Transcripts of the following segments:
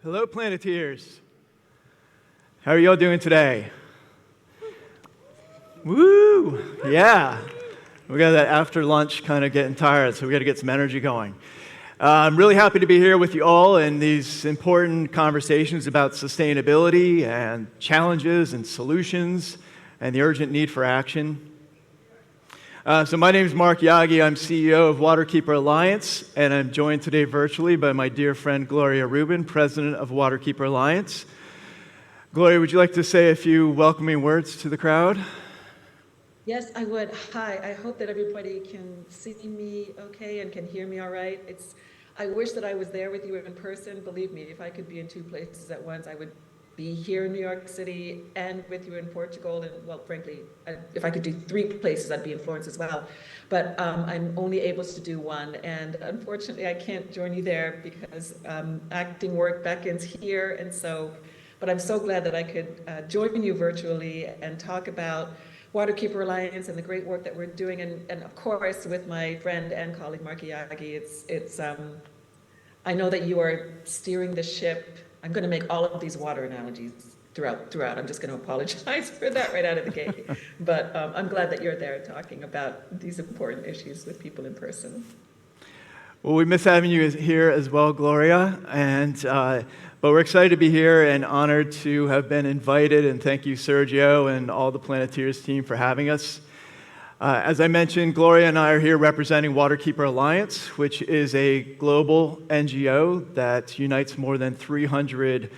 Hello, Planetiers. How are y'all doing today? Woo! Yeah. We got that after lunch kind of getting tired, so we got to get some energy going. I'm really happy to be here with you all in these important conversations about sustainability and challenges and solutions and the urgent need for action. So my name is Marc Yaggi. I'm CEO of Waterkeeper Alliance, and I'm joined today virtually by my dear friend Gloria Reuben, President of Waterkeeper Alliance. Gloria, would you like to say a few welcoming words to the crowd? Yes, I would. Hi, I hope that everybody can see me okay and can hear me all right. I wish that I was there with you in person. Believe me, if I could be in two places at once, I would be here in New York City and with you in Portugal. And well, frankly, if I could do three places, I'd be in Florence as well. But I'm only able to do one. And unfortunately, I can't join you there because acting work beckons here. But I'm so glad that I could join you virtually and talk about Waterkeeper Alliance and the great work that we're doing, and of course with my friend and colleague Marc Yaggi. I know that you are steering the ship. I'm going to make all of these water analogies throughout. I'm just going to apologize for that right out of the gate. But I'm glad that you're there talking about these important issues with people in person. Well, we miss having you here as well, Gloria, but we're excited to be here and honored to have been invited, and thank you, Sergio, and all the Planetiers team for having us. As I mentioned, Gloria and I are here representing Waterkeeper Alliance, which is a global NGO that unites more than 300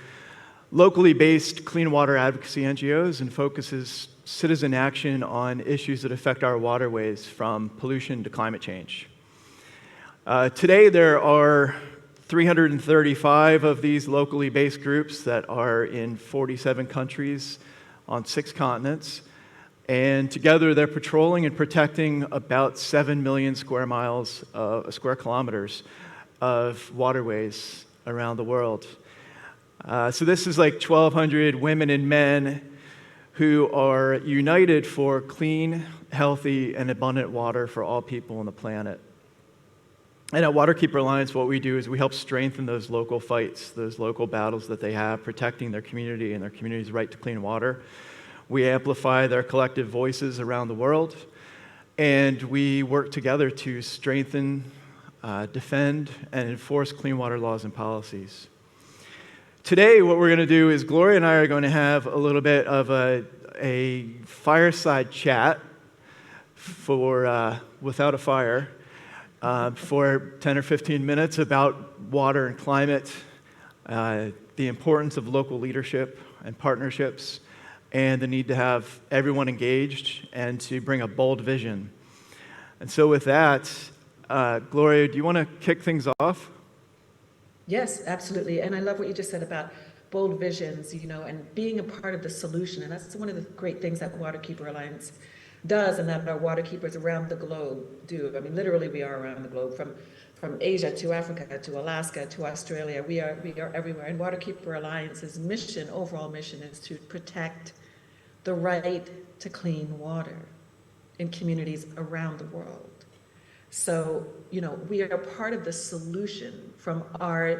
locally based clean water advocacy NGOs and focuses citizen action on issues that affect our waterways, from pollution to climate change. Today, there are 335 of these locally based groups that are in 47 countries on 6 continents. And together, they're patrolling and protecting about 7 million square kilometers of waterways around the world. So this is like 1,200 women and men who are united for clean, healthy, and abundant water for all people on the planet. And at Waterkeeper Alliance, what we do is we help strengthen those local fights, those local battles that they have, protecting their community and their community's right to clean water. We amplify their collective voices around the world, and we work together to strengthen, defend, and enforce clean water laws and policies. Today, what we're going to do is Gloria and I are going to have a little bit of a fireside chat without a fire. For 10 or 15 minutes about water and climate, the importance of local leadership and partnerships, and the need to have everyone engaged and to bring a bold vision. And so with that, Gloria, do you want to kick things off? Yes, absolutely. And I love what you just said about bold visions, and being a part of the solution. And that's one of the great things that Waterkeeper Alliance does, and that our waterkeepers around the globe do. I mean, literally, we are around the globe, from Asia to Africa to Alaska to Australia. We are everywhere. And Waterkeeper Alliance's overall mission, is to protect the right to clean water in communities around the world. So, we are part of the solution. Our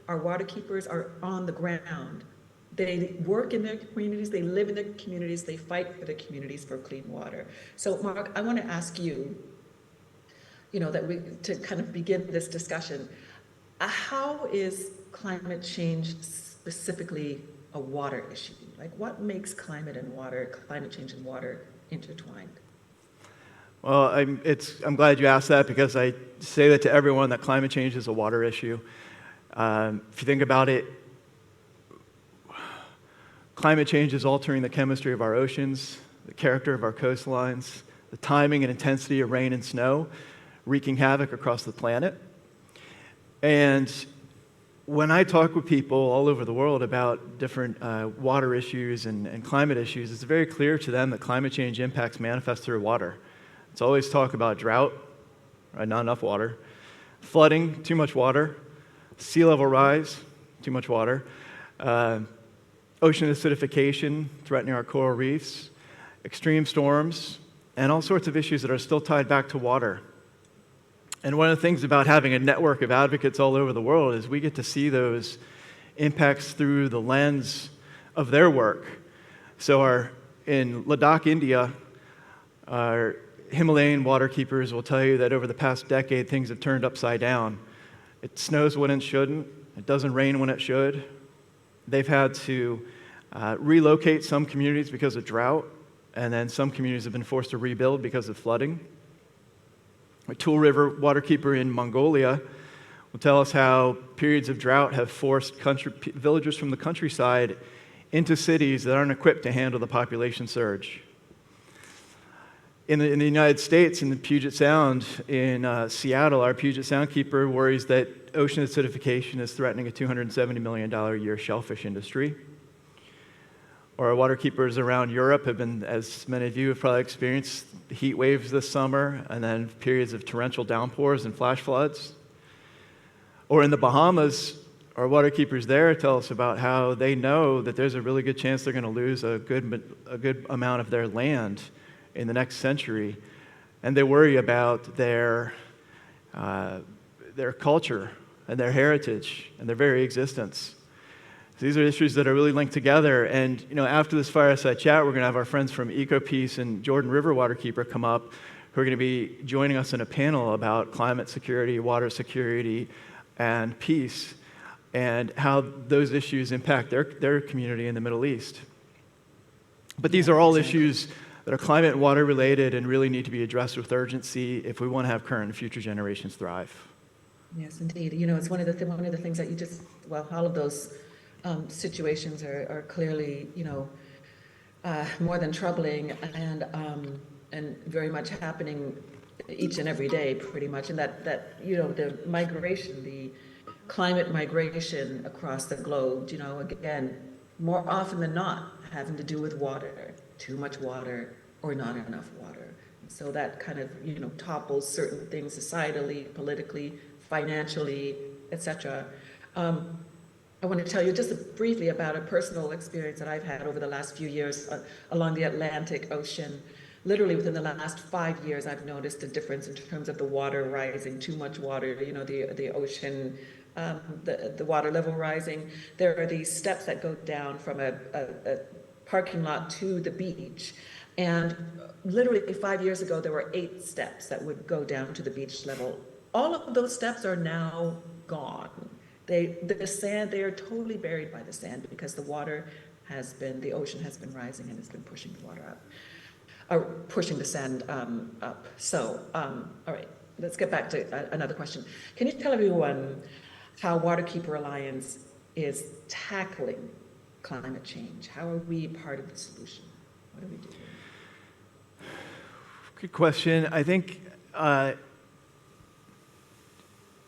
waterkeepers are on the ground. They work in their communities, they live in their communities, they fight for their communities for clean water. So, Marc, I want to ask you, to kind of begin this discussion, how is climate change specifically a water issue? Like, what makes climate change and water intertwined? Well, I'm glad you asked that, because I say that to everyone, that climate change is a water issue. If you think about it, climate change is altering the chemistry of our oceans, the character of our coastlines, the timing and intensity of rain and snow, wreaking havoc across the planet. And when I talk with people all over the world about different water issues and climate issues, it's very clear to them that climate change impacts manifest through water. It's always talk about drought, right? Not enough water, flooding, too much water, sea level rise, too much water, ocean acidification threatening our coral reefs, extreme storms, and all sorts of issues that are still tied back to water. And one of the things about having a network of advocates all over the world is we get to see those impacts through the lens of their work. So in Ladakh, India, our Himalayan waterkeepers will tell you that over the past decade, things have turned upside down. It snows when it shouldn't. It doesn't rain when it should. They've had to relocate some communities because of drought, and then some communities have been forced to rebuild because of flooding. A Tool River waterkeeper in Mongolia will tell us how periods of drought have forced villagers from the countryside into cities that aren't equipped to handle the population surge. In the United States, in the Puget Sound, in Seattle, our Puget Sound keeper worries that ocean acidification is threatening a $270 million a year shellfish industry. Or our waterkeepers around Europe have been, as many of you have probably experienced, heat waves this summer, and then periods of torrential downpours and flash floods. Or in the Bahamas, our waterkeepers there tell us about how they know that there's a really good chance they're going to lose a good amount of their land in the next century, and they worry about their culture and their heritage and their very existence. So these are issues that are really linked together. And after this fireside chat, we're going to have our friends from EcoPeace and Jordan River Waterkeeper come up, who are going to be joining us in a panel about climate security, water security, and peace, and how those issues impact their community in the Middle East. But these are all issues that are climate and water related and really need to be addressed with urgency if we want to have current and future generations thrive. Yes, indeed. It's one of the things that all of those situations are clearly, more than troubling and very much happening each and every day, pretty much. And that the migration, the climate migration across the globe, again, more often than not, having to do with water, too much water or not enough water. So that kind of, topples certain things societally, politically, financially, etc. I want to tell you just briefly about a personal experience that I've had over the last few years along the Atlantic Ocean. Literally within the last 5 years, I've noticed a difference in terms of the water rising, too much water, the ocean, the water level rising. There are these steps that go down from a parking lot to the beach. And literally 5 years ago, there were 8 steps that would go down to the beach level. All of those steps are now gone. The sand, they are totally buried by the sand because the ocean has been rising and it's been pushing the water up, or pushing the sand up. So, all right, let's get back to another question. Can you tell everyone how Waterkeeper Alliance is tackling climate change? How are we part of the solution? What are we doing? Good question. I think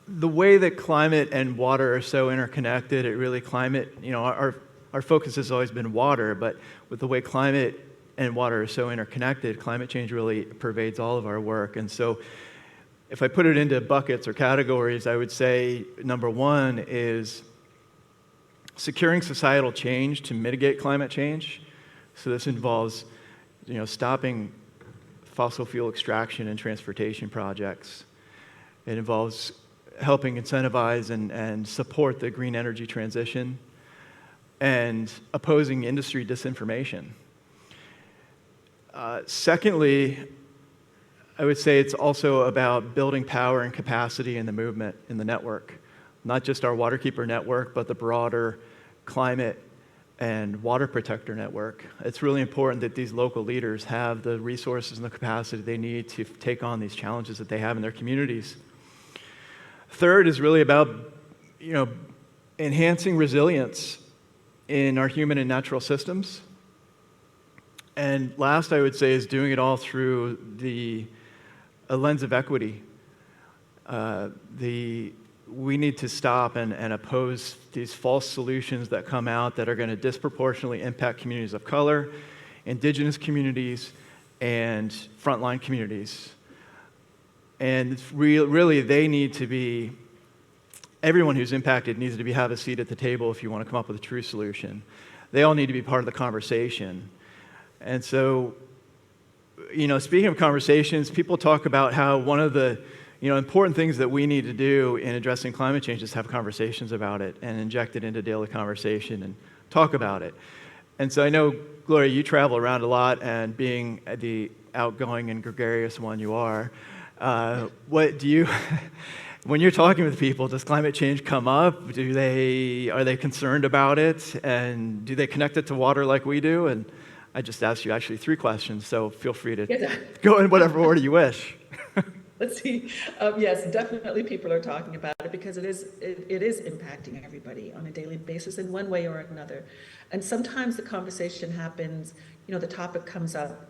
the way that climate and water are so interconnected, our focus has always been water, but with the way climate and water are so interconnected, climate change really pervades all of our work. And so if I put it into buckets or categories, I would say number one is securing societal change to mitigate climate change. So this involves, stopping fossil fuel extraction and transportation projects. It involves helping incentivize and support the green energy transition and opposing industry disinformation. Secondly, I would say it's also about building power and capacity in the movement, in the network. Not just our Waterkeeper network, but the broader climate and water protector network. It's really important that these local leaders have the resources and the capacity they need to take on these challenges that they have in their communities. Third is really about, enhancing resilience in our human and natural systems. And last, I would say, is doing it all through a lens of equity. We need to stop and oppose these false solutions that come out that are going to disproportionately impact communities of color, indigenous communities, and frontline communities. And really, everyone who's impacted needs to have a seat at the table if you want to come up with a true solution. They all need to be part of the conversation. And so, speaking of conversations, people talk about how one of the important things that we need to do in addressing climate change is have conversations about it and inject it into daily conversation and talk about it. And so I know, Gloria, you travel around a lot, and being the outgoing and gregarious one you are, what do you, when you're talking with people, does climate change come up? Are they concerned about it? And do they connect it to water like we do? And I just asked you actually 3 questions, so feel free to go in whatever order you wish. Let's see. Yes, definitely people are talking about it because it is impacting everybody on a daily basis in one way or another. And sometimes the conversation happens, the topic comes up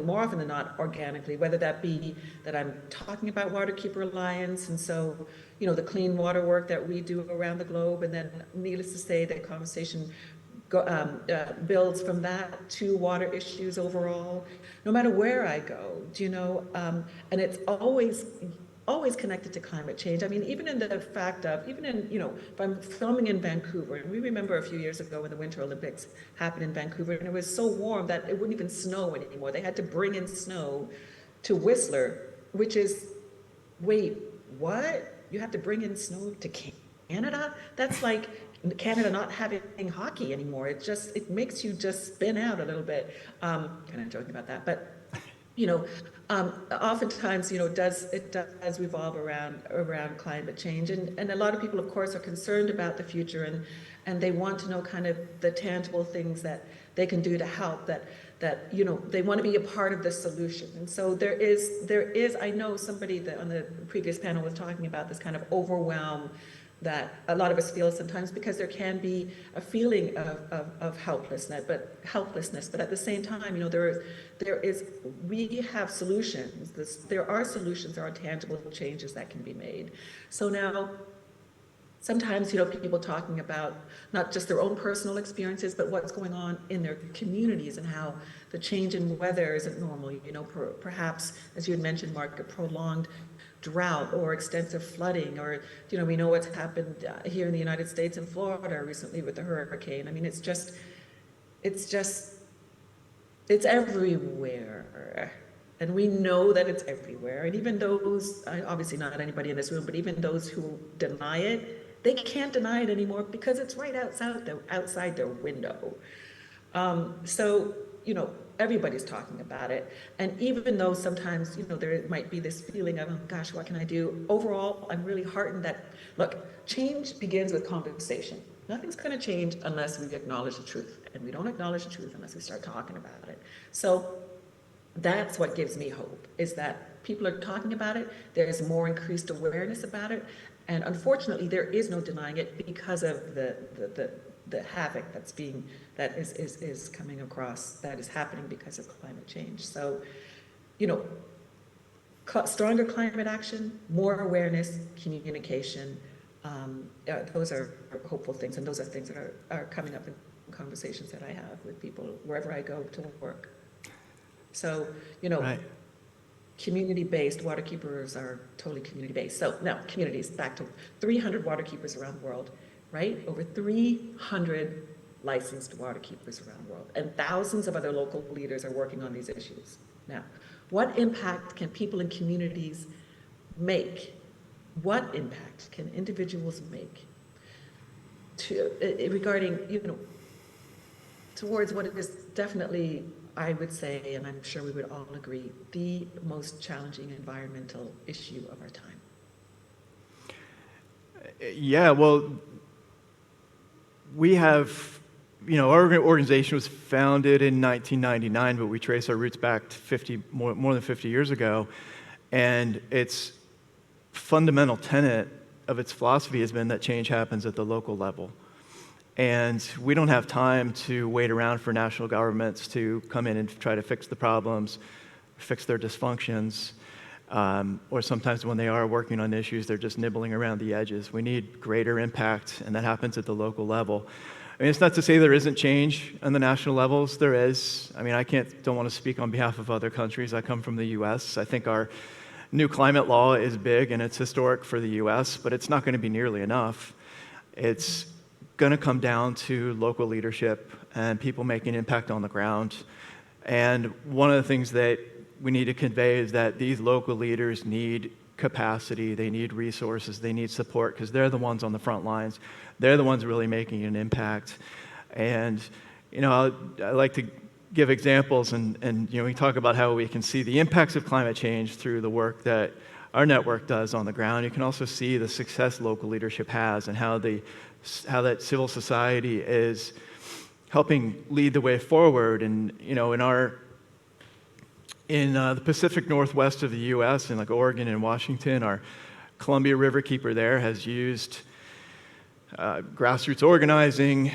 more often than not, organically, whether that be that I'm talking about Waterkeeper Alliance, and so, the clean water work that we do around the globe, and then needless to say, the conversation builds from that to water issues overall, no matter where I go, and it's always connected to climate change. I mean, even in the fact of, if I'm filming in Vancouver, and we remember a few years ago when the Winter Olympics happened in Vancouver, and it was so warm that it wouldn't even snow anymore. They had to bring in snow to Whistler, which is, wait, what? You have to bring in snow to Canada? That's like Canada not having hockey anymore. It makes you just spin out a little bit. Kind of joking about that, but oftentimes, it does revolve around climate change, and a lot of people, of course, are concerned about the future, and they want to know kind of the tangible things that they can do to help. That they want to be a part of the solution. And so there is. I know somebody that on the previous panel was talking about this kind of overwhelm that a lot of us feel sometimes, because there can be a feeling of helplessness, but at the same time, we have solutions. There are solutions, there are tangible changes that can be made. So now, sometimes, people talking about not just their own personal experiences, but what's going on in their communities and how the change in weather isn't normal. Perhaps, as you had mentioned, Mark, a prolonged drought or extensive flooding, or we know what's happened here in the United States and Florida recently with the hurricane. I mean, it's everywhere, and we know that it's everywhere. And even those, obviously not anybody in this room, but even those who deny it, they can't deny it anymore because it's right outside their window. So everybody's talking about it. And even though sometimes, there might be this feeling of, oh gosh, what can I do? Overall, I'm really heartened that, look, change begins with conversation. Nothing's going to change unless we acknowledge the truth. And we don't acknowledge the truth unless we start talking about it. So that's what gives me hope, is that people are talking about it. There's more increased awareness about it. And unfortunately, there is no denying it because of the havoc that is coming across, that is happening because of climate change. So, stronger climate action, more awareness, communication, those are hopeful things, and those are things that are coming up in conversations that I have with people wherever I go to work. So, Right. Community-based waterkeepers are totally community-based. So now, communities, back to 300 waterkeepers around the world, right? Over 300 licensed waterkeepers around the world, and thousands of other local leaders are working on these issues. Now, what impact can people in communities make? What impact can individuals make regarding, towards what is definitely, I would say, and I'm sure we would all agree, the most challenging environmental issue of our time? Yeah, well, we have, our organization was founded in 1999, but we trace our roots back to more than 50 years ago. And its fundamental tenet of its philosophy has been that change happens at the local level. And we don't have time to wait around for national governments to come in and try to fix the problems, fix their dysfunctions, or sometimes when they are working on issues, they're just nibbling around the edges. We need greater impact, and that happens at the local level. I mean, it's not to say there isn't change on the national levels. There is. I mean, don't want to speak on behalf of other countries. I come from the U.S. I think our new climate law is big, and it's historic for the U.S., but it's not going to be nearly enough. It's going to come down to local leadership and people making impact on the ground. And one of the things that we need to convey is that these local leaders need capacity, they need resources, they need support, because they're the ones on the front lines. They're the ones really making an impact. And, I like to give examples, and we talk about how we can see the impacts of climate change through the work that our network does on the ground. You can also see the success local leadership has and how that civil society is helping lead the way forward. And, in the Pacific Northwest of the U.S., in like Oregon and Washington, our Columbia Riverkeeper there has used grassroots organizing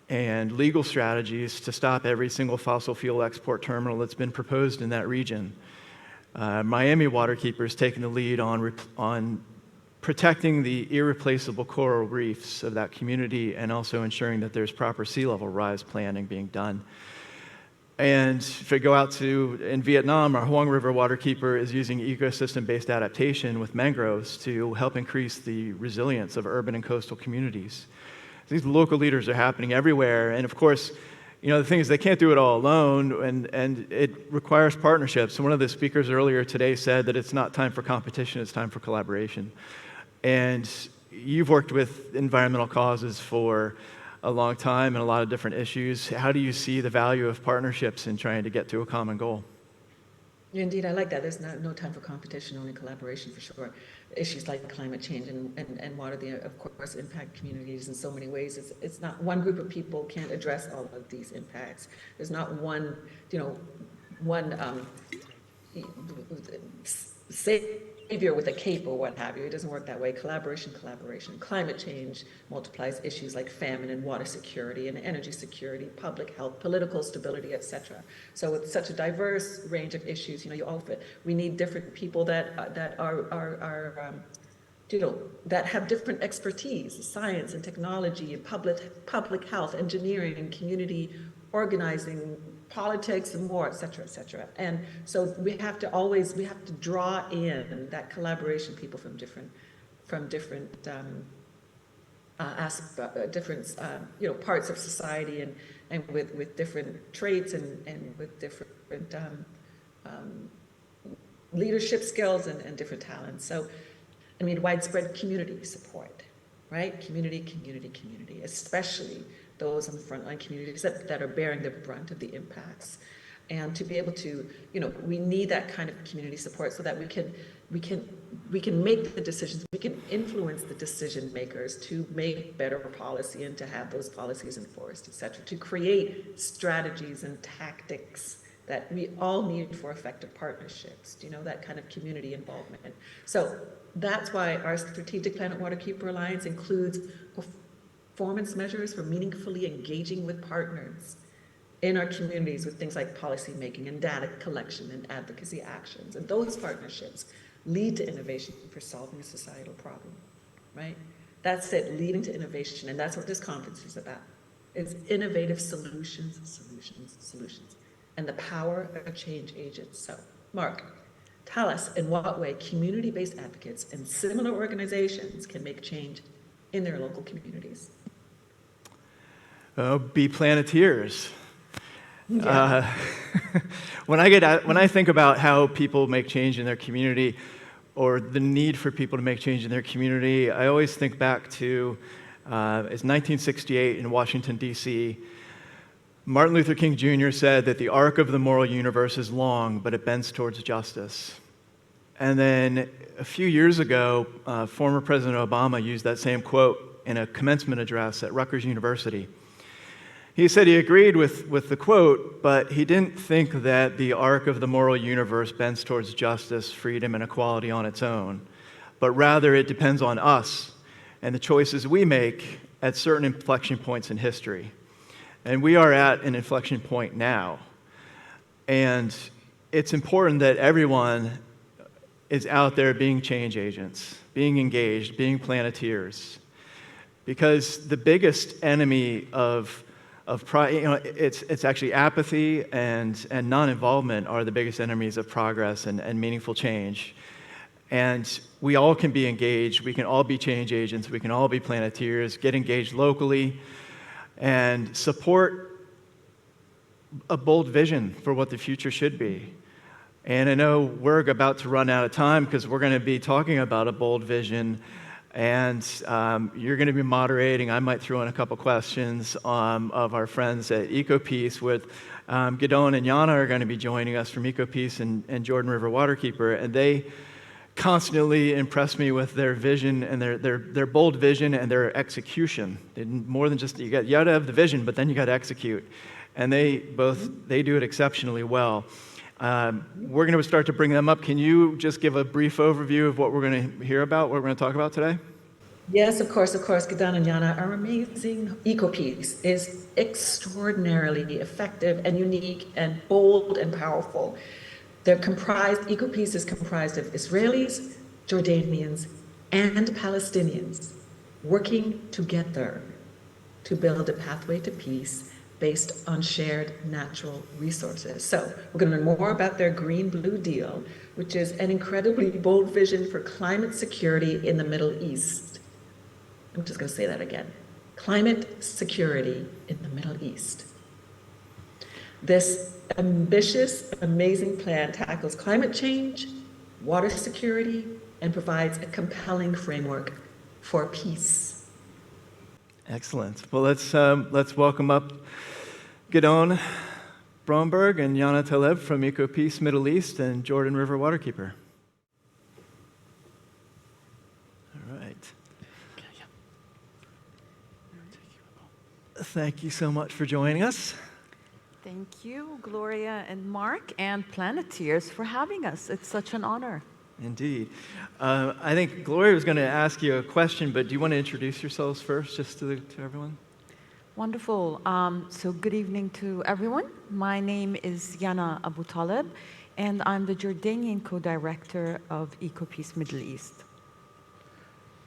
and legal strategies to stop every single fossil fuel export terminal that's been proposed in that region. Miami Waterkeeper has taken the lead on protecting the irreplaceable coral reefs of that community and also ensuring that there's proper sea level rise planning being done. And if we go out in Vietnam, our Hoang River Waterkeeper is using ecosystem-based adaptation with mangroves to help increase the resilience of urban and coastal communities. These local leaders are happening everywhere, and of course, the thing is they can't do it all alone, and it requires partnerships. And one of the speakers earlier today said that it's not time for competition, it's time for collaboration. And you've worked with environmental causes for a long time and a lot of different issues. How do you see the value of partnerships in trying to get to a common goal? Indeed, I like that. There's no time for competition, only collaboration for sure. Issues like climate change and water, of course, impact communities in so many ways. It's not one group of people can't address all of these impacts. There's not one savior with a cape or what have you. It doesn't work that way. Collaboration. Climate change multiplies issues like famine and water security and energy security, public health, political stability, etc. So with such a diverse range of issues, we need different people that have different expertise, science and technology, public health, engineering, community organizing, politics, and more, et cetera. And so we have to draw in that collaboration, people from different parts of society and with different traits and with different leadership skills and different talents. So, widespread community support, right? Community, especially those on the frontline communities that are bearing the brunt of the impacts. And to be able to, we need that kind of community support so that we can make the decisions, we can influence the decision makers to make better policy and to have those policies enforced, et cetera, to create strategies and tactics that we all need for effective partnerships, that kind of community involvement. So that's why our Strategic Planet Waterkeeper Alliance includes performance measures for meaningfully engaging with partners in our communities with things like policy making and data collection and advocacy actions. And those partnerships lead to innovation for solving a societal problem, right? That's it, leading to innovation. And that's what this conference is about. It's innovative solutions, and the power of change agents. So, Marc, tell us in what way community-based advocates and similar organizations can make change in their local communities. Be Planetiers. Yeah. When I think about how people make change in their community, or the need for people to make change in their community, I always think back to it's 1968 in Washington, D.C. Martin Luther King Jr. said that the arc of the moral universe is long, but it bends towards justice. And then a few years ago, former President Obama used that same quote in a commencement address at Rutgers University. He said he agreed with the quote, but he didn't think that the arc of the moral universe bends towards justice, freedom, and equality on its own, but rather it depends on us and the choices we make at certain inflection points in history. And we are at an inflection point now. And it's important that everyone is out there being change agents, being engaged, being Planetiers. Because the biggest enemy of it's actually apathy and non-involvement are the biggest enemies of progress and meaningful change. And we all can be engaged. We can all be change agents. We can all be Planetiers, get engaged locally, and support a bold vision for what the future should be. And I know we're about to run out of time because we're going to be talking about a bold vision, and you're going to be moderating. I might throw in a couple questions of our friends at EcoPeace with Gidon and Yana are going to be joining us from EcoPeace and Jordan River Waterkeeper, and they constantly impress me with their vision and their bold vision and their execution. More than just, you got to have the vision, but then you got to execute. And they do it exceptionally well. We're going to start to bring them up. Can you just give a brief overview of what we're going to hear about, what we're going to talk about today? Yes, of course. Gidon and Yana are amazing. EcoPeace is extraordinarily effective and unique and bold and powerful. EcoPeace is comprised of Israelis, Jordanians, and Palestinians working together to build a pathway to peace based on shared natural resources. So we're going to learn more about their Green-Blue Deal, which is an incredibly bold vision for climate security in the Middle East. I'm just going to say that again. Climate security in the Middle East. This ambitious, amazing plan tackles climate change, water security, and provides a compelling framework for peace. Excellent. Well, let's welcome up Gidon Bromberg and Yana Taleb from EcoPeace Middle East and Jordan River Waterkeeper. All right. Thank you so much for joining us. Thank you, Gloria and Mark and Planetiers for having us. It's such an honor. Indeed. I think Gloria was going to ask you a question, but do you want to introduce yourselves first, just to everyone? Wonderful. So good evening to everyone. My name is Yana Abu Taleb, and I'm the Jordanian co-director of EcoPeace Middle East.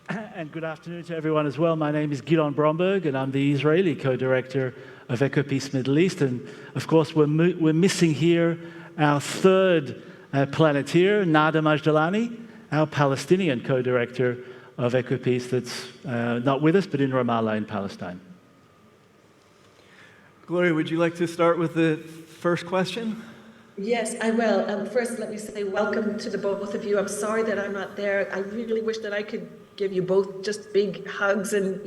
And good afternoon to everyone as well. My name is Gidon Bromberg, and I'm the Israeli co-director of EcoPeace Middle East. And of course, we're missing here our third Planetier, Nada Majdalani, our Palestinian co-director of EcoPeace that's not with us, but in Ramallah in Palestine. Gloria, would you like to start with the first question? Yes, I will. First, let me say welcome to the both of you. I'm sorry that I'm not there. I really wish that I could give you both just big hugs and,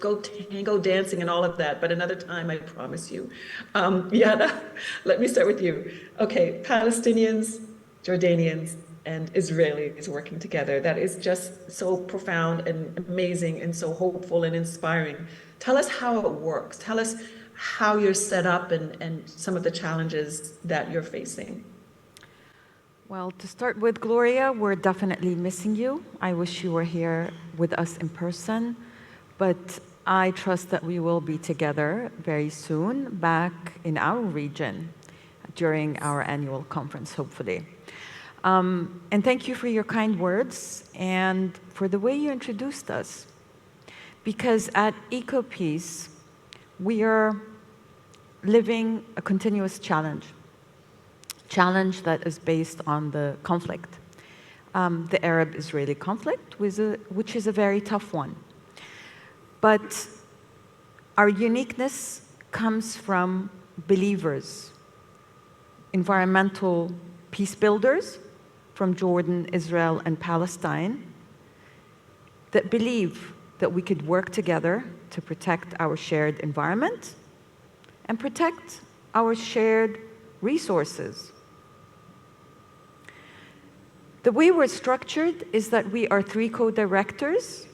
go tango dancing and all of that. But another time, I promise you. Yana, let me start with you. Okay, Palestinians, Jordanians, and Israelis working together. That is just so profound and amazing and so hopeful and inspiring. Tell us how it works. Tell us how you're set up and some of the challenges that you're facing. Well, to start with, Gloria, we're definitely missing you. I wish you were here with us in person, but I trust that we will be together very soon back in our region during our annual conference, hopefully. And thank you for your kind words and for the way you introduced us. Because at EcoPeace, we are living a continuous challenge that is based on the conflict, the Arab-Israeli conflict, which is a very tough one. But our uniqueness comes from believers, environmental peace builders from Jordan, Israel, and Palestine that believe that we could work together to protect our shared environment and protect our shared resources. The way we're structured is that we are 3 co-directors,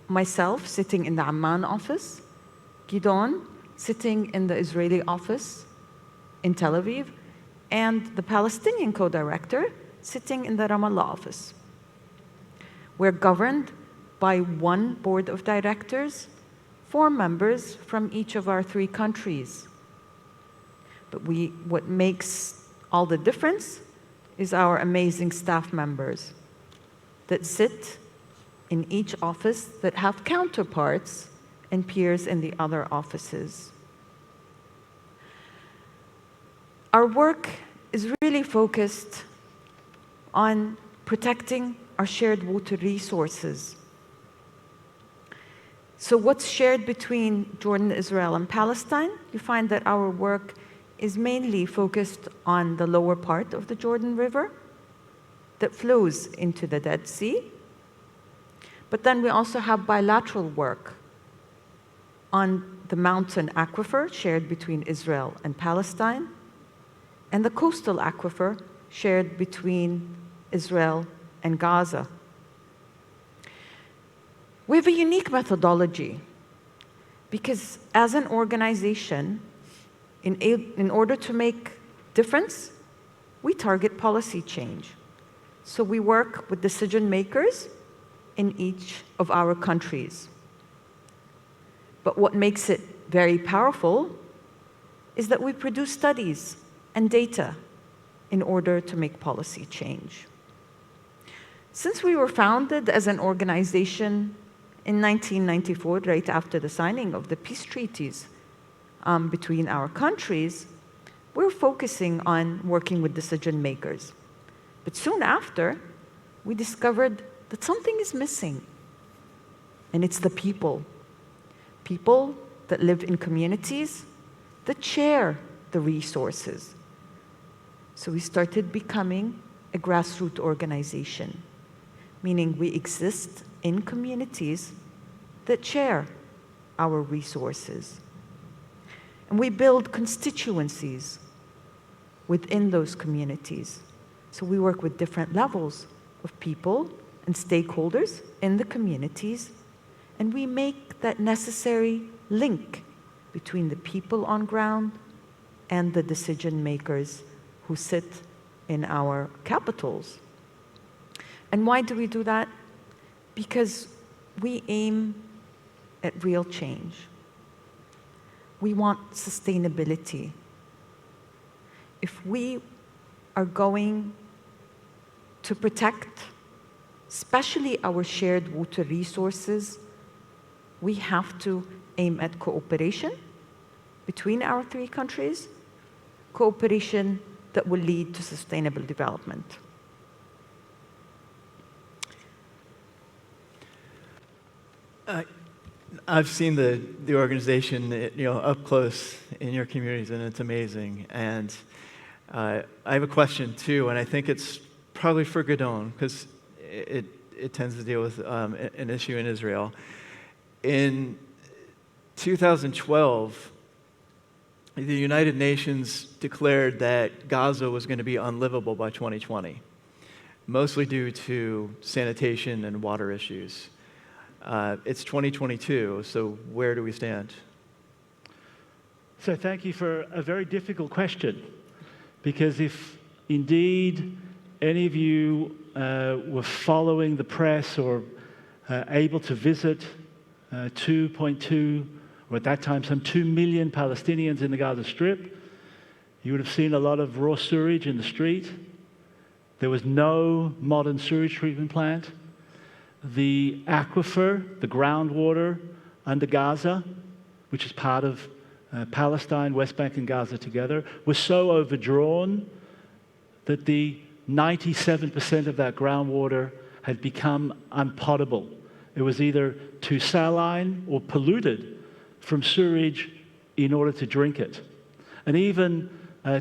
myself sitting in the Amman office, Gidon sitting in the Israeli office in Tel Aviv, and the Palestinian co-director sitting in the Ramallah office. We're governed by 1 board of directors, 4 members from each of our 3 countries. But what makes all the difference is our amazing staff members that sit in each office that have counterparts and peers in the other offices. Our work is really focused on protecting our shared water resources. So what's shared between Jordan, Israel, and Palestine? You find that our work is mainly focused on the lower part of the Jordan River that flows into the Dead Sea. But then we also have bilateral work on the mountain aquifer shared between Israel and Palestine, and the coastal aquifer shared between Israel and Gaza. We have a unique methodology because as an organization, in order to make difference, we target policy change. So we work with decision makers in each of our countries. But what makes it very powerful is that we produce studies and data in order to make policy change. Since we were founded as an organization in 1994, right after the signing of the peace treaties between our countries, we're focusing on working with decision makers. But soon after, we discovered that something is missing, and it's the people. People that live in communities that share the resources. So we started becoming a grassroots organization, meaning we exist in communities that share our resources. And we build constituencies within those communities. So we work with different levels of people and stakeholders in the communities, and we make that necessary link between the people on ground and the decision makers who sit in our capitals. And why do we do that? Because we aim at real change. We want sustainability. If we are going to protect, especially our shared water resources, we have to aim at cooperation between our three countries, cooperation that will lead to sustainable development. I've seen the organization, up close in your communities, and it's amazing. And I have a question too, and I think it's probably for Gidon, because it tends to deal with an issue in Israel. In 2012, the United Nations declared that Gaza was going to be unlivable by 2020, mostly due to sanitation and water issues. It's 2022, so where do we stand? So thank you for a very difficult question, because if indeed any of you were following the press or able to visit 2.2, or at that time some 2 million Palestinians in the Gaza Strip, you would have seen a lot of raw sewage in the street. There was no modern sewage treatment plant. The aquifer, the groundwater under Gaza, which is part of Palestine, West Bank, and Gaza together, was so overdrawn that the 97% of that groundwater had become unpotable. It was either too saline or polluted from sewage in order to drink it. And even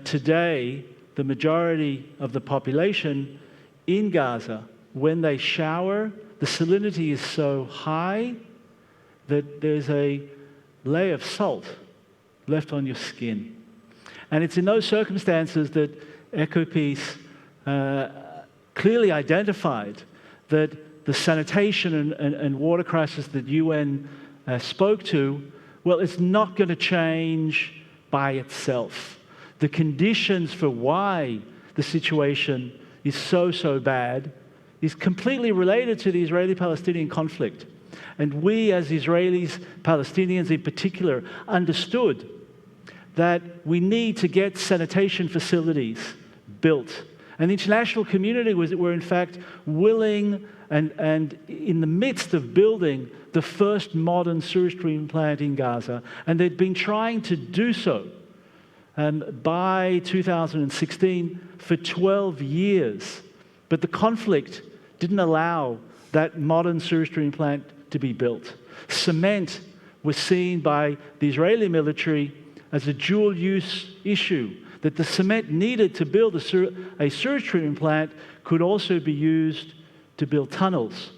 today, the majority of the population in Gaza, when they shower, the salinity is so high that there's a layer of salt left on your skin. And it's in those circumstances that EcoPeace clearly identified that the sanitation and water crisis that UN spoke to, well, it's not going to change by itself. The conditions for why the situation is so bad is completely related to the Israeli-Palestinian conflict. And we, as Israelis, Palestinians in particular, understood that we need to get sanitation facilities built. And the international community were in fact willing and in the midst of building the first modern sewage treatment plant in Gaza, and they'd been trying to do so by 2016 for 12 years. But the conflict didn't allow that modern sewage treatment plant to be built. Cement was seen by the Israeli military as a dual-use issue, that the cement needed to build a sewage treatment plant could also be used to build tunnels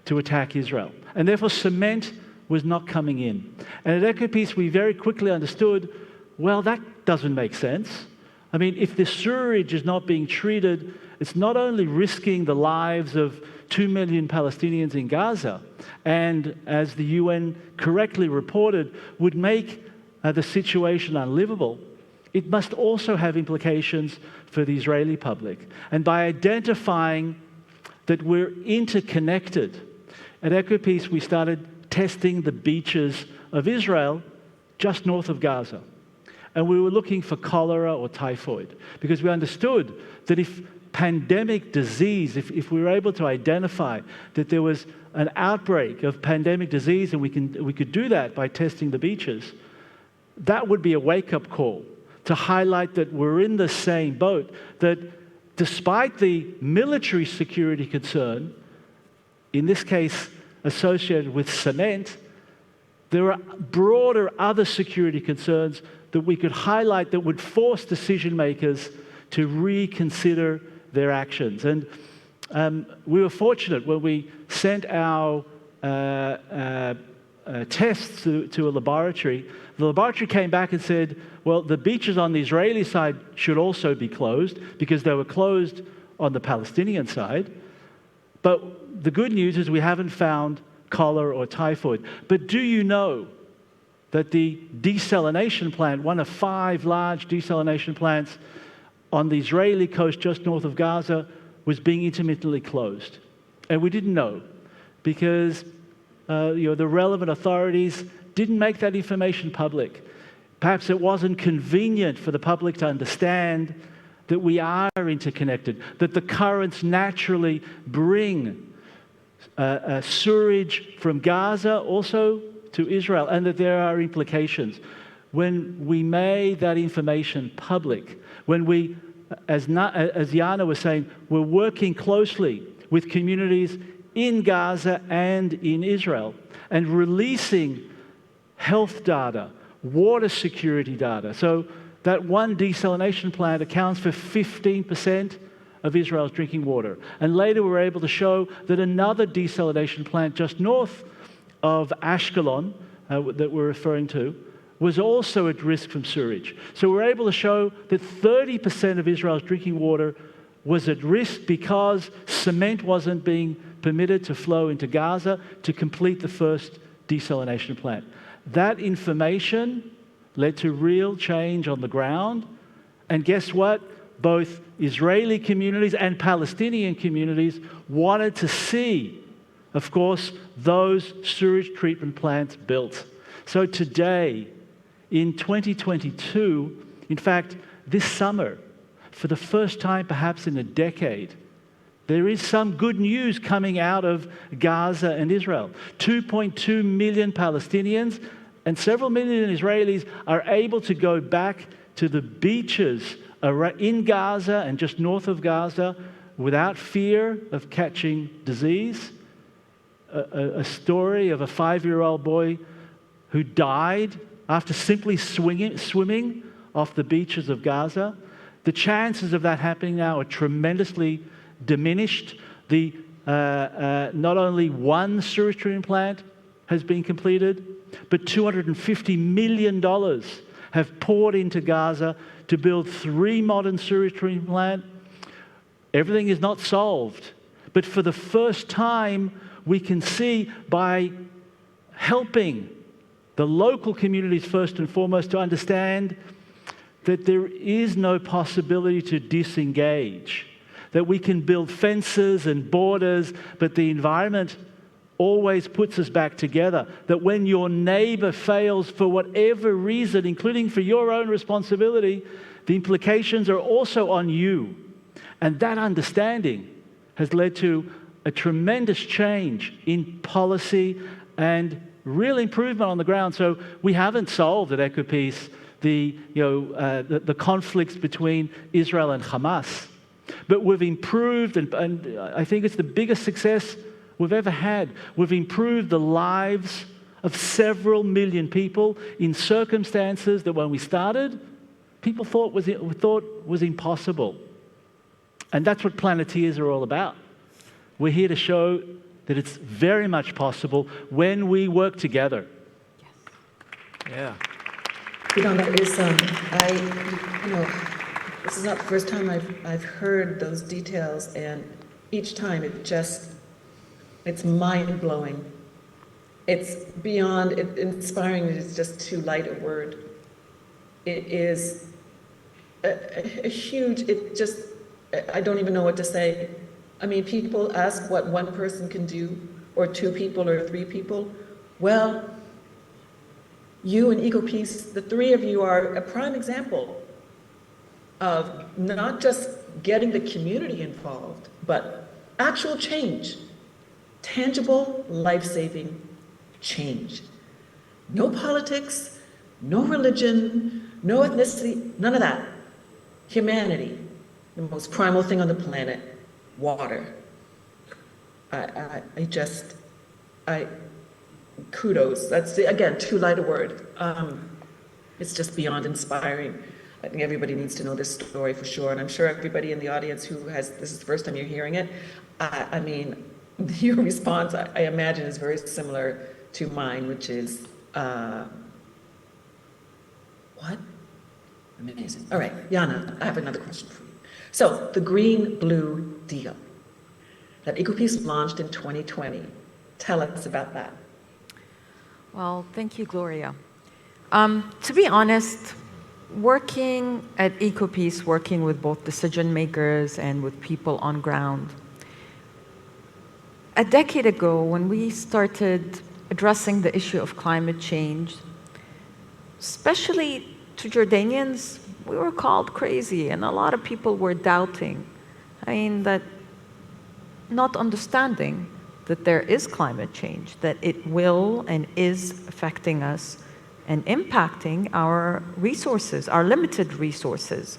to attack Israel. And therefore, cement was not coming in. And at EcoPeace, we very quickly understood, well, that doesn't make sense. I mean, if the sewage is not being treated, it's not only risking the lives of 2 million Palestinians in Gaza, and as the UN correctly reported, would make the situation unlivable, it must also have implications for the Israeli public. And by identifying that we're interconnected, at EcoPeace we started testing the beaches of Israel just north of Gaza. And we were looking for cholera or typhoid because we understood that if pandemic disease, if we were able to identify that there was an outbreak of pandemic disease, and we could do that by testing the beaches, that would be a wake-up call to highlight that we're in the same boat, that despite the military security concern, in this case associated with cement, there are broader other security concerns that we could highlight that would force decision makers to reconsider their actions. And we were fortunate when we sent our tests to a laboratory. The laboratory came back and said, well, the beaches on the Israeli side should also be closed because they were closed on the Palestinian side. But the good news is we haven't found cholera or typhoid. But do you know that the desalination plant, one of 5 large desalination plants on the Israeli coast just north of Gaza, was being intermittently closed? And we didn't know because the relevant authorities didn't make that information public. Perhaps it wasn't convenient for the public to understand that we are interconnected, that the currents naturally bring sewage from Gaza also to Israel, and that there are implications. When we made that information public, when we, as Yana was saying, we're working closely with communities in Gaza and in Israel, and releasing health data, water security data. So that one desalination plant accounts for 15% of Israel's drinking water. And later we were able to show that another desalination plant just north of Ashkelon, that we're referring to, was also at risk from sewage. So we're able to show that 30% of Israel's drinking water was at risk because cement wasn't being permitted to flow into Gaza to complete the first desalination plant. That information led to real change on the ground. And guess what? Both Israeli communities and Palestinian communities wanted to see, of course, those sewage treatment plants built. So today, in 2022, in fact, this summer, for the first time perhaps in a decade, there is some good news coming out of Gaza and Israel. 2.2 million Palestinians and several million Israelis are able to go back to the beaches in Gaza and just north of Gaza without fear of catching disease. A story of a 5-year-old boy who died after simply swimming off the beaches of Gaza. The chances of that happening now are tremendously diminished. Not only one sewage treatment plant has been completed, but $250 million have poured into Gaza to build 3 modern sewage treatment plants. Everything is not solved, but for the first time, we can see by helping the local communities first and foremost to understand that there is no possibility to disengage, that we can build fences and borders, but the environment always puts us back together, that when your neighbor fails for whatever reason, including for your own responsibility, the implications are also on you. And that understanding has led to a tremendous change in policy and real improvement on the ground. So we haven't solved at EcoPeace the conflicts between Israel and Hamas, but we've improved, and I think it's the biggest success we've ever had. We've improved the lives of several million people in circumstances that when we started, people thought was impossible. And that's what Planetiers are all about. We're here to show that it's very much possible when we work together. Yeah. You know, that is, this is not the first time I've heard those details, and each time it's mind-blowing. It's beyond, inspiring is just too light a word. It is a huge, I don't even know what to say. I mean, people ask what one person can do, or two people, or three people. Well, you and EcoPeace, the three of you are a prime example of not just getting the community involved, but actual change, tangible, life-saving change. No politics, no religion, no ethnicity, none of that. Humanity, the most primal thing on the planet, water. Kudos. That's, again, too light a word. It's just beyond inspiring. I think everybody needs to know this story for sure, and I'm sure everybody in the audience this is the first time you're hearing it. I mean, your response, I imagine, is very similar to mine, which is, what? Amazing. All right, Yana, I have another question for you. So, the Green-Blue Deal that EcoPeace launched in 2020. Tell us about that. Well, thank you, Gloria. To be honest, working at EcoPeace, working with both decision makers and with people on ground, a decade ago, when we started addressing the issue of climate change, especially to Jordanians, we were called crazy, and a lot of people were doubting. I mean, that not understanding that there is climate change, that it will and is affecting us and impacting our resources, our limited resources.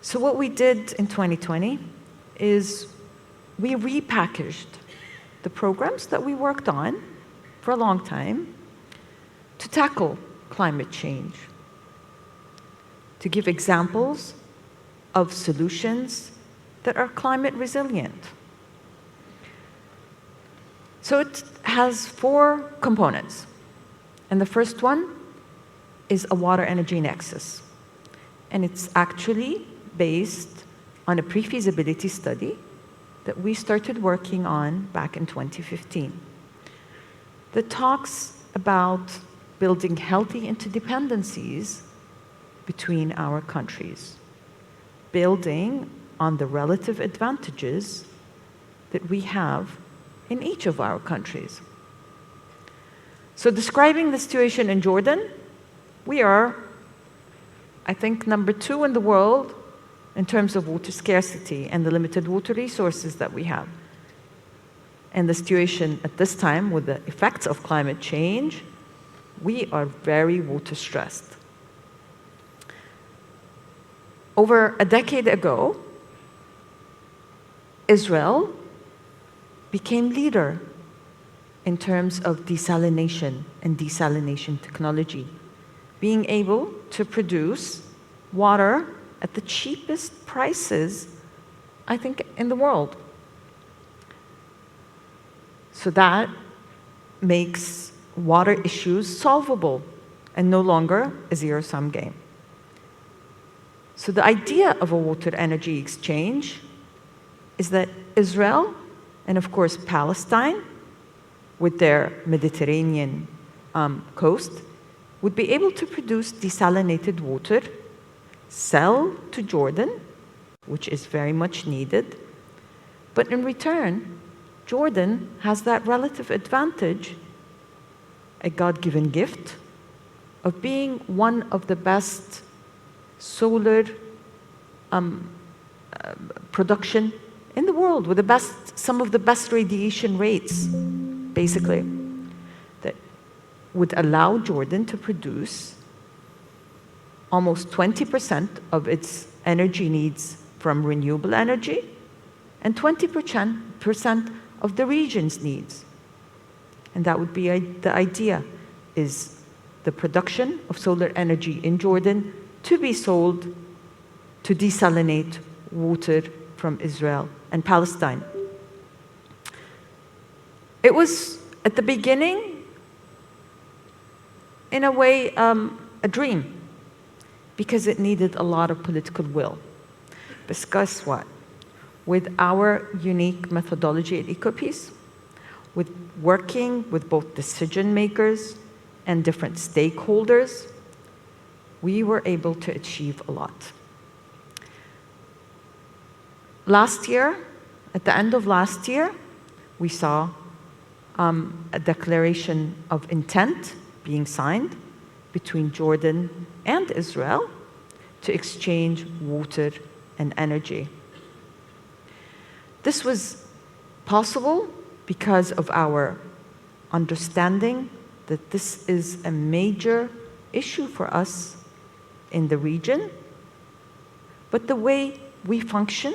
So what we did in 2020 is we repackaged the programs that we worked on for a long time to tackle climate change, to give examples of solutions that are climate resilient. So it has 4 components. And the first one is a water energy nexus. And it's actually based on a pre-feasibility study that we started working on back in 2015 that talks about building healthy interdependencies between our countries, building on the relative advantages that we have in each of our countries. So describing the situation in Jordan, we are, I think, number 2 in the world in terms of water scarcity and the limited water resources that we have. And the situation at this time with the effects of climate change, we are very water stressed. Over a decade ago, Israel became leader in terms of desalination and desalination technology, being able to produce water at the cheapest prices, I think, in the world. So that makes water issues solvable and no longer a zero-sum game. So the idea of a water energy exchange is that Israel, and of course Palestine, with their Mediterranean coast, would be able to produce desalinated water, sell to Jordan, which is very much needed, but in return, Jordan has that relative advantage, a God-given gift, of being one of the best solar production in the world, with some of the best radiation rates, basically, that would allow Jordan to produce almost 20% of its energy needs from renewable energy and 20% of the region's needs. And that would be the idea, is the production of solar energy in Jordan to be sold to desalinate water from Israel and Palestine. It was, at the beginning, in a way, a dream, because it needed a lot of political will. But guess what? With our unique methodology at EcoPeace, with working with both decision makers and different stakeholders, we were able to achieve a lot. Last year, at the end of last year, we saw a declaration of intent being signed between Jordan and Israel to exchange water and energy. This was possible because of our understanding that this is a major issue for us in the region, but the way we function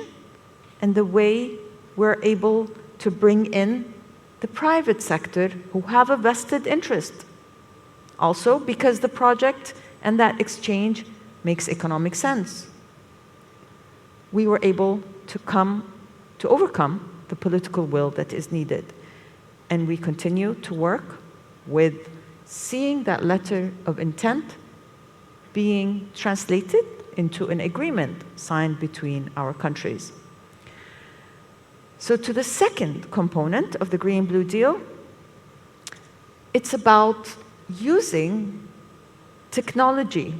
and the way we're able to bring in the private sector who have a vested interest. Also, because the project and that exchange makes economic sense. We were able to overcome the political will that is needed. And we continue to work with seeing that letter of intent being translated into an agreement signed between our countries. So to the second component of the Green-Blue Deal, it's about using technology,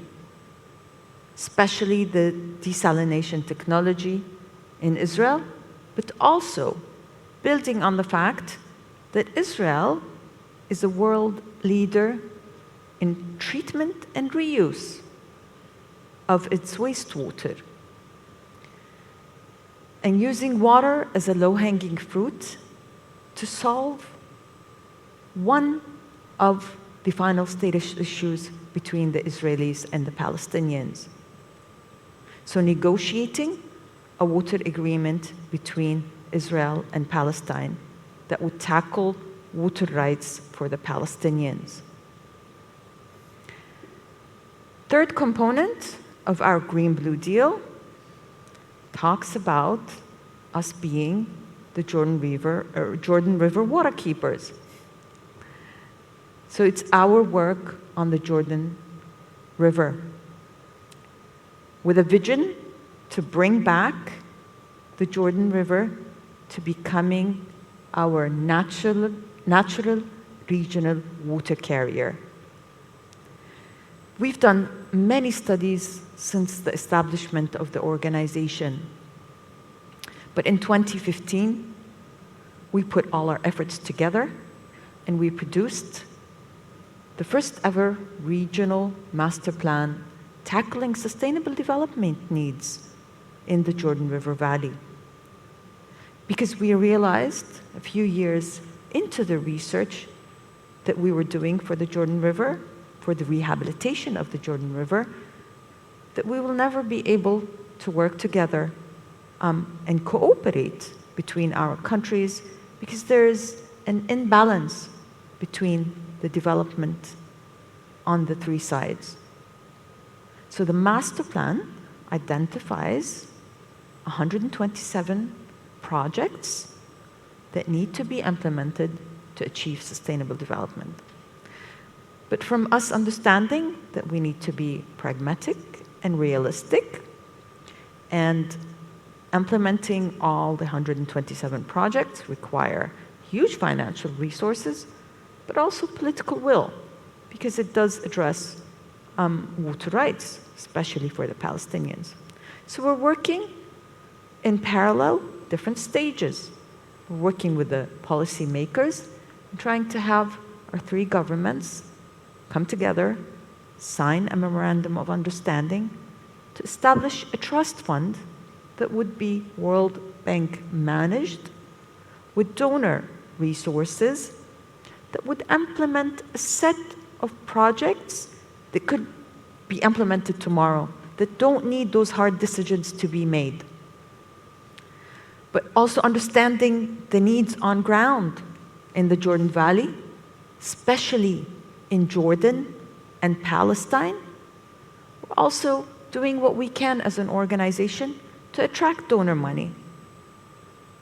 especially the desalination technology in Israel, but also building on the fact that Israel is a world leader in treatment and reuse of its wastewater, and using water as a low-hanging fruit to solve one of the final state issues between the Israelis and the Palestinians. So negotiating a water agreement between Israel and Palestine that would tackle water rights for the Palestinians. Third component of our Green-Blue Deal talks about us being the Jordan River Waterkeepers. So it's our work on the Jordan River with a vision to bring back the Jordan River to becoming our natural regional water carrier. We've done many studies since the establishment of the organization. But in 2015, we put all our efforts together and we produced the first ever regional master plan tackling sustainable development needs in the Jordan River Valley. Because we realized a few years into the research that we were doing for the Jordan River, for the rehabilitation of the Jordan River, that we will never be able to work together and cooperate between our countries because there is an imbalance between the development on the three sides. So the master plan identifies 127 projects that need to be implemented to achieve sustainable development. But from us understanding that we need to be pragmatic and realistic, and implementing all the 127 projects require huge financial resources, but also political will, because it does address water rights, especially for the Palestinians. So we're working in parallel, different stages. We're working with the policymakers and trying to have our three governments come together, sign a memorandum of understanding to establish a trust fund that would be World Bank managed with donor resources that would implement a set of projects that could be implemented tomorrow, that don't need those hard decisions to be made. But also understanding the needs on ground in the Jordan Valley especially in Jordan and Palestine. We're also doing what we can as an organization to attract donor money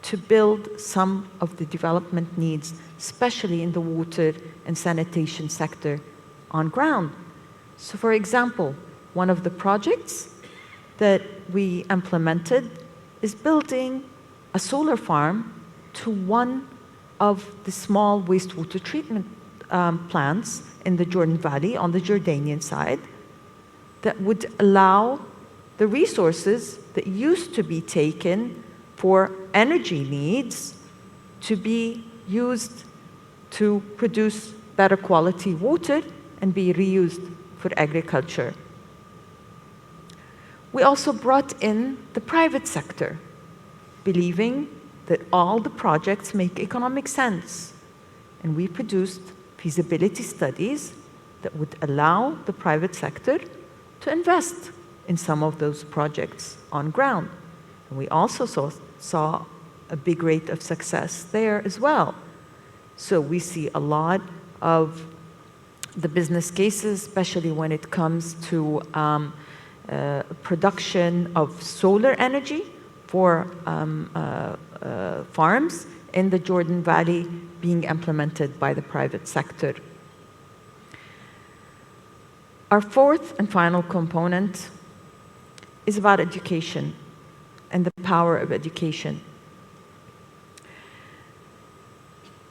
to build some of the development needs, especially in the water and sanitation sector on ground. So for example, one of the projects that we implemented is building a solar farm to one of the small wastewater treatment plants in the Jordan Valley on the Jordanian side that would allow the resources that used to be taken for energy needs to be used to produce better quality water and be reused for agriculture. We also brought in the private sector, believing that all the projects make economic sense. And we produced feasibility studies that would allow the private sector to invest in some of those projects on ground. And we also saw a big rate of success there as well. So we see a lot of the business cases, especially when it comes to production of solar energy for farms in the Jordan Valley being implemented by the private sector. Our fourth and final component is about education and the power of education.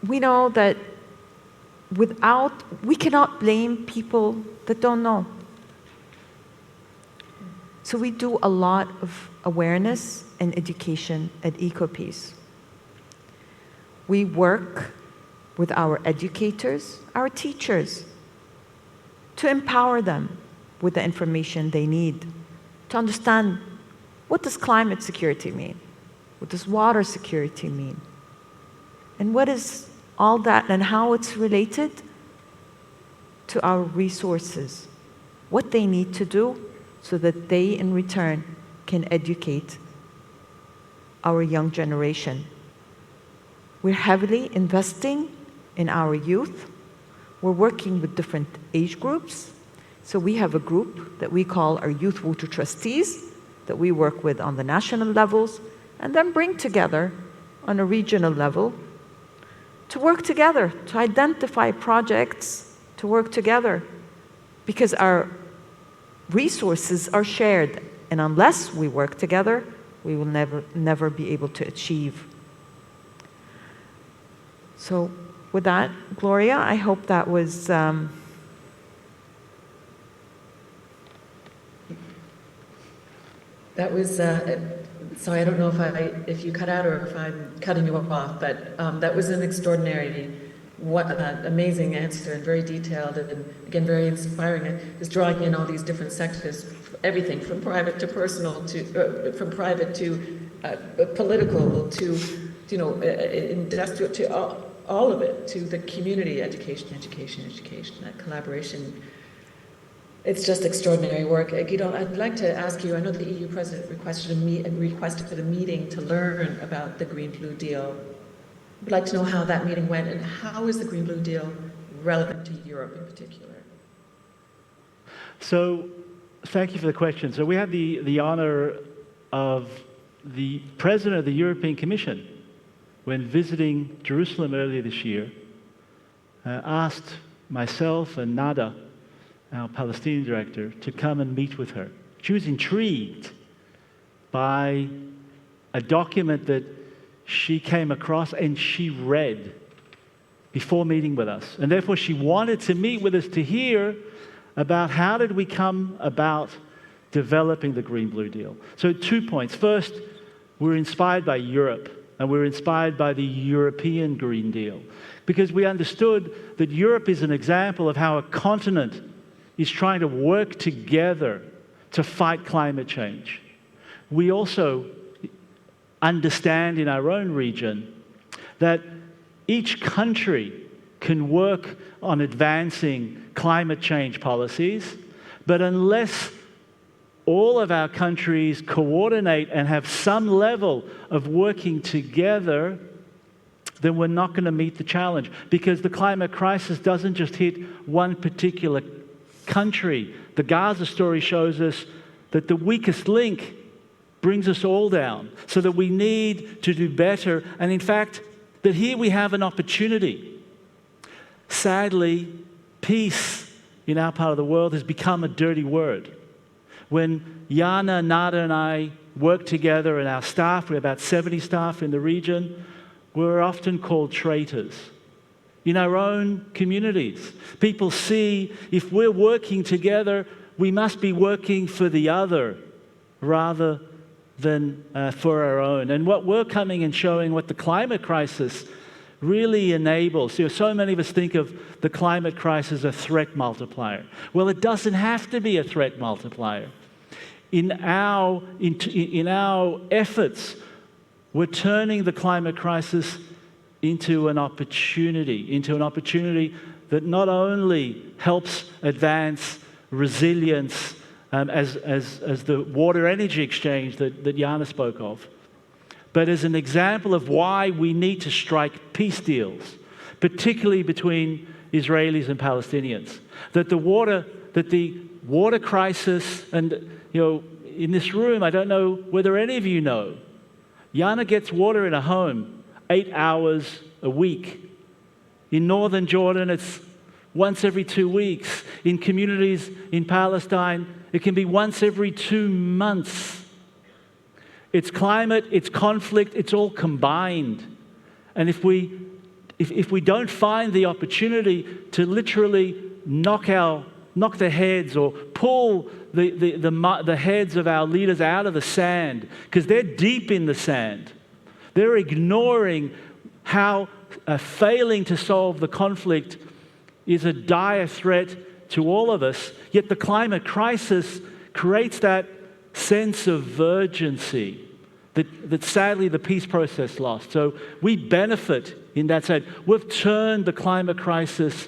We know that we cannot blame people that don't know. So we do a lot of awareness and education at EcoPeace. We work with our educators, our teachers, to empower them with the information they need to understand, what does climate security mean? What does water security mean? And what is all that and how it's related to our resources, what they need to do so that they in return can educate our young generation. We're heavily investing in our youth. We're working with different age groups. So we have a group that we call our Youth Water Trustees that we work with on the national levels and then bring together on a regional level to work together, to identify projects, to work together, because our resources are shared, and unless we work together, we will never be able to achieve. So with that, Gloria, I hope that was sorry, I don't know if you cut out or if I'm cutting you off, but that was an extraordinary, amazing answer and very detailed and again very inspiring. Just drawing in all these different sectors, everything from private to personal to from private to political to industrial to all of it, to the community education, that collaboration. It's just extraordinary work. Gidon, I'd like to ask you, I know the EU president requested a meeting to learn about the Green-Blue Deal. I'd like to know how that meeting went and how is the Green-Blue Deal relevant to Europe in particular? So, thank you for the question. So we had the honor of the President of the European Commission, when visiting Jerusalem earlier this year, asked myself and Nada, our Palestinian director, to come and meet with her. She was intrigued by a document that she came across and she read before meeting with us. And therefore she wanted to meet with us to hear about how did we come about developing the Green-Blue Deal. So 2 points. First, we're inspired by Europe and we're inspired by the European Green Deal because we understood that Europe is an example of how a continent is trying to work together to fight climate change. We also understand in our own region that each country can work on advancing climate change policies, but unless all of our countries coordinate and have some level of working together, then we're not going to meet the challenge, because the climate crisis doesn't just hit one particular country. The Gaza story shows us that the weakest link brings us all down, so that we need to do better. And in fact, that here we have an opportunity. Sadly, peace in our part of the world has become a dirty word. When Yana, Nada, and I work together, and our staff, we're about 70 staff in the region, we're often called traitors in our own communities. People see if we're working together, we must be working for the other rather than for our own. And what we're coming and showing, what the climate crisis really enables. So many of us think of the climate crisis as a threat multiplier. Well, it doesn't have to be a threat multiplier. In our efforts, we're turning the climate crisis into an opportunity that not only helps advance resilience as the water energy exchange that Yana spoke of, but as an example of why we need to strike peace deals, particularly between Israelis and Palestinians. That the water crisis, and in this room, I don't know whether any of you know, Yana gets water in a home 8 hours a week. In northern Jordan, it's once every 2 weeks. In communities in Palestine, it can be once every 2 months. It's climate, it's conflict, it's all combined. And if we don't find the opportunity to literally knock the heads or pull the heads of our leaders out of the sand, because they're deep in the sand. They're ignoring how failing to solve the conflict is a dire threat to all of us. Yet the climate crisis creates that sense of urgency that sadly the peace process lost. So we benefit in that side. We've turned the climate crisis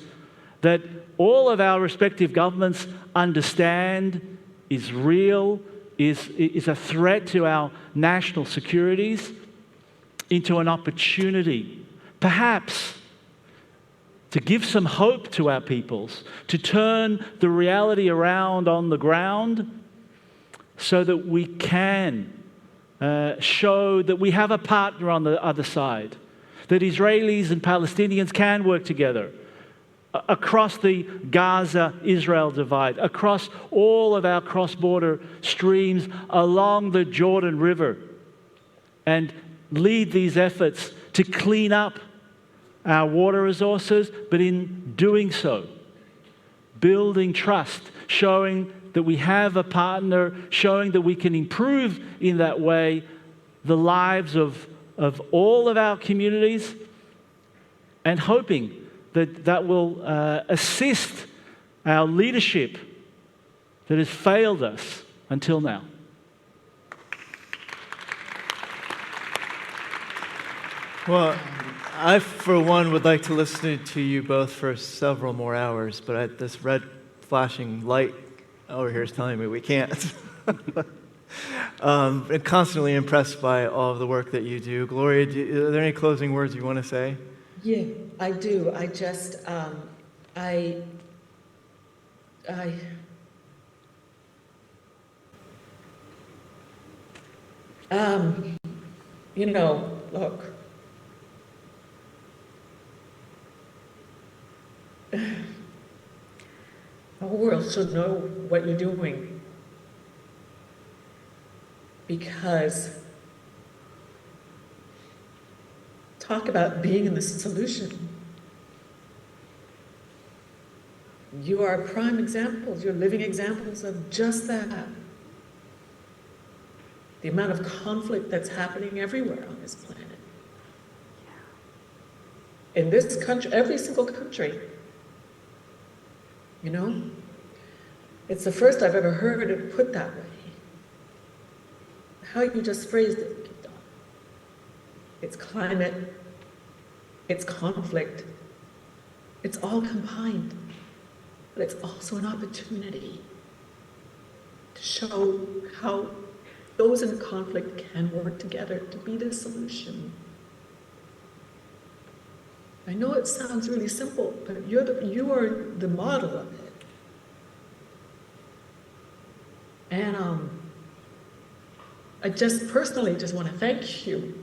that all of our respective governments understand is real, is a threat to our national securities, into an opportunity, perhaps, to give some hope to our peoples, to turn the reality around on the ground so that we can show that we have a partner on the other side, that Israelis and Palestinians can work together across the Gaza-Israel divide, across all of our cross-border streams along the Jordan River, and lead these efforts to clean up our water resources, but in doing so, building trust, showing that we have a partner, showing that we can improve in that way the lives of all of our communities, and hoping that will assist our leadership that has failed us until now. Well, I, for one, would like to listen to you both for several more hours, but this red flashing light over here is telling me we can't. I'm constantly impressed by all of the work that you do. Gloria, are there any closing words you want to say? Yeah, I do. I just, look, the whole world should know what you're doing, because talk about being in the solution. You are prime examples, you're living examples of just that. The amount of conflict that's happening everywhere on this planet. In this country, every single country. It's the first I've ever heard it put that way. How you just phrased it, Gidon. It's climate, it's conflict, it's all combined, but it's also an opportunity to show how those in conflict can work together to be the solution. I know it sounds really simple, but you are the model of it. And I just personally just want to thank you,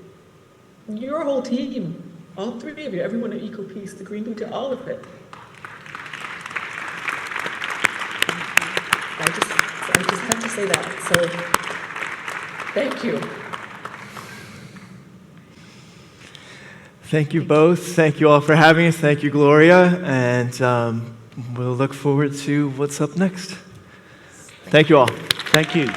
your whole team, all three of you, everyone at EcoPeace, the Green Media, all of it. I just had to say that. So, thank you. Thank you both. Thank you all for having us. Thank you, Gloria. And we'll look forward to what's up next. Thank you all. Thank you.